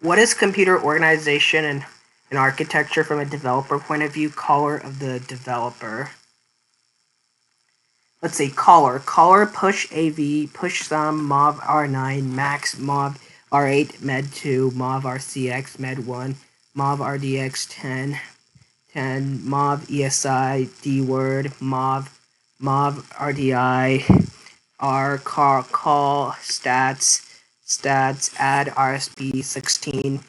What is computer organization and architecture from a developer point of view? Caller of the developer. Let's see, caller, push AV, push sum, mov R9, max, mov R8, med 2, mov RCX, med 1, mov RDX 10, mov ESI, dword, mov RDI, R call, stats, add RSP 16.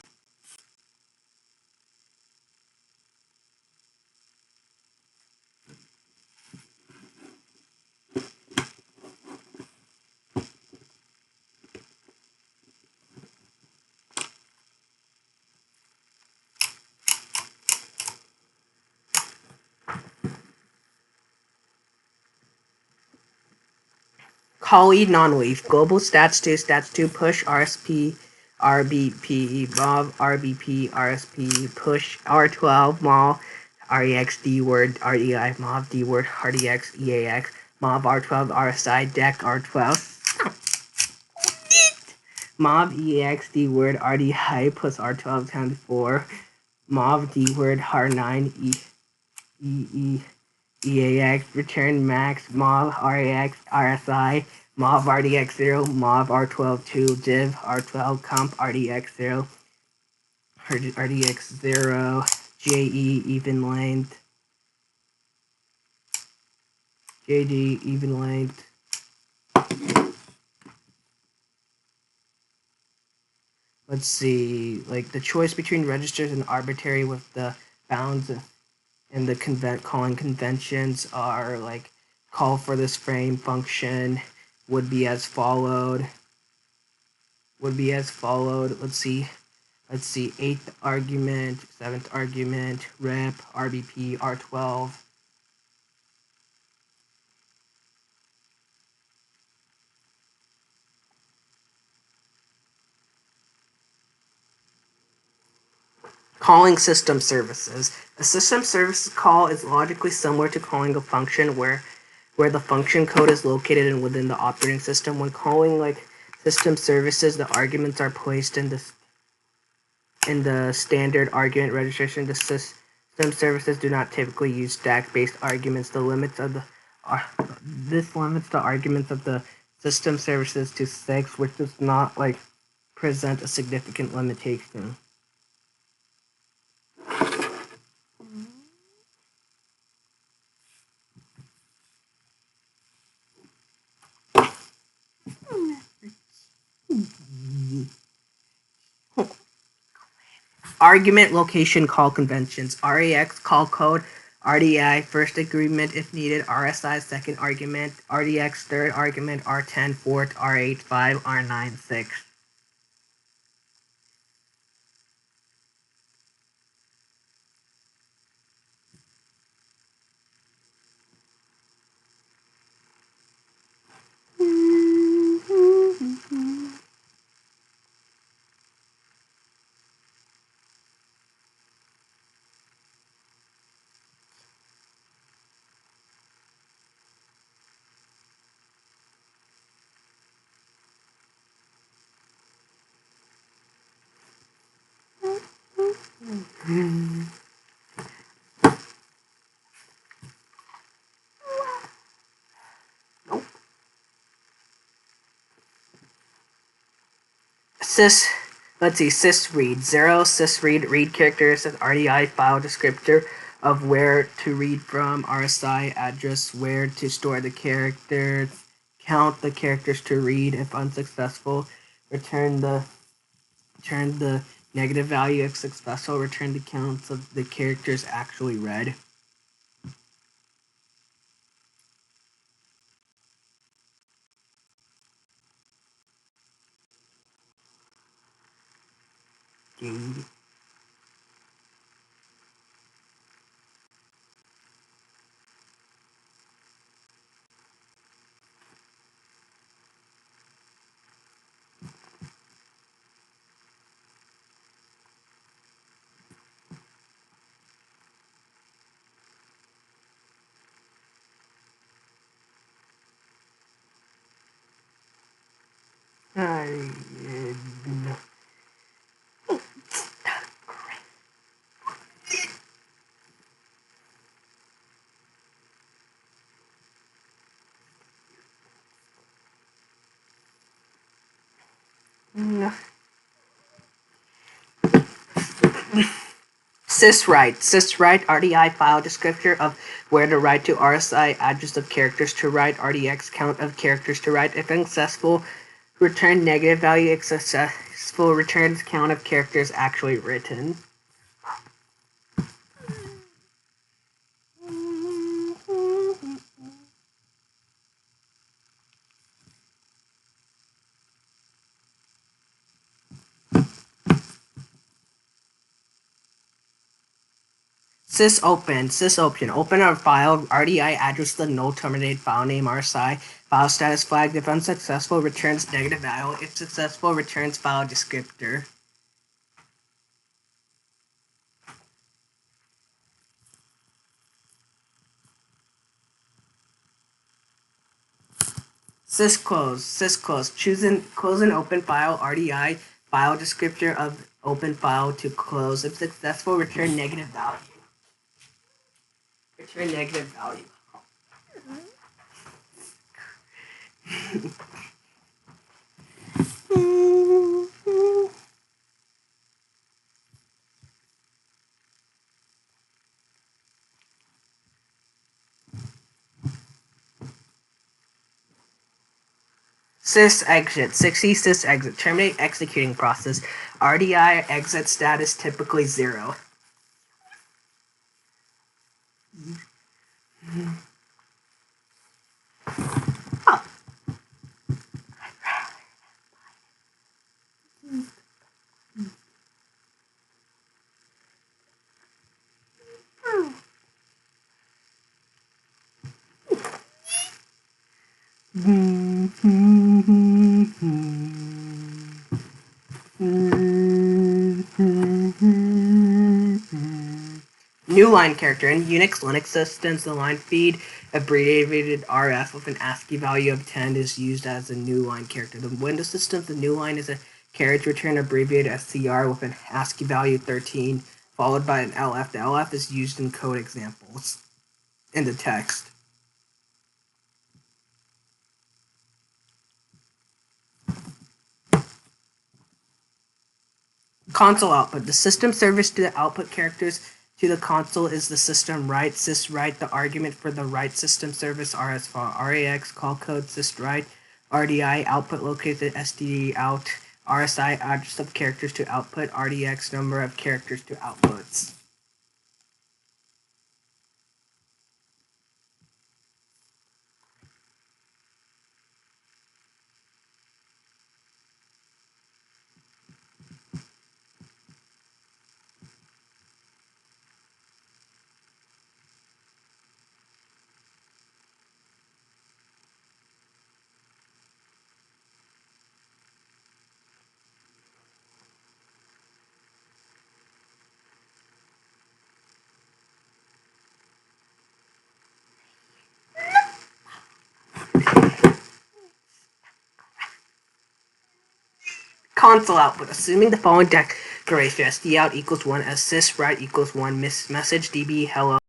Collead non-wave, global stats 2, push RSP, RBP, mov RBP, RSP, push R12, mov REX, dword, RDI, mov dword, RDX, EAX, mov R12, RSI, deck R12, mov EAX, dword, RDI plus R12 times 4, mov dword, R9, EAX, return max, mov REX, RSI, mov RDX 0, mov R12 2, div R12, comp RDX 0, RDX 0, JE even length, JD even length. Let's see, like the choice between registers and arbitrary with the bounds and the calling conventions are like call for this frame function would be as followed. Let's see, 8th argument, 7th argument, rep, RBP, R12. Calling system services. A system services call is logically similar to calling a function where the function code is located and within the operating system. When calling like system services, the arguments are placed in the standard argument registration. The system services do not typically use stack-based arguments. This limits the arguments of the system services to 6, which does not like present a significant limitation. Argument location call conventions. REX call code, RDI first agreement if needed, RSI second argument, RDX third argument, R10 fourth, R8 5, R9 6. Sysread 0, read characters as RDI file descriptor of where to read from, RSI address where to store the characters, count the characters to read if unsuccessful, return the negative value if successful, return the counts of the characters actually read. Syswrite. Syswrite RDI file descriptor of where to write to RSI address of characters to write RDX count of characters to write. If unsuccessful, return negative value. If successful, returns count of characters actually written. Sysopen. Open a file, RDI address the null terminated file name RSI, file status flagged. If unsuccessful, returns negative value. If successful, returns file descriptor. Sysclose. Close an open file, RDI file descriptor of open file to close. If successful, return negative value. Return negative value. Sysexit. 60 sysexit. Terminate executing process. RDI exit status typically 0. New line character. In Unix Linux systems, the line feed abbreviated RF with an ASCII value of 10 is used as a new line character. The Windows systems, the new line is a carriage return abbreviated SCR with an ASCII value 13 followed by an LF. The LF is used in code examples in the text. Console output. The system service to the output characters to the console is the system write. Syswrite. The argument for the write system service are as follows: RAX call code syswrite, RDI output located std out, RSI address of characters to output, RDX number of characters to outputs. Console output. Assuming the following declaration: std out equals 1, as syswrite equals 1, message db hello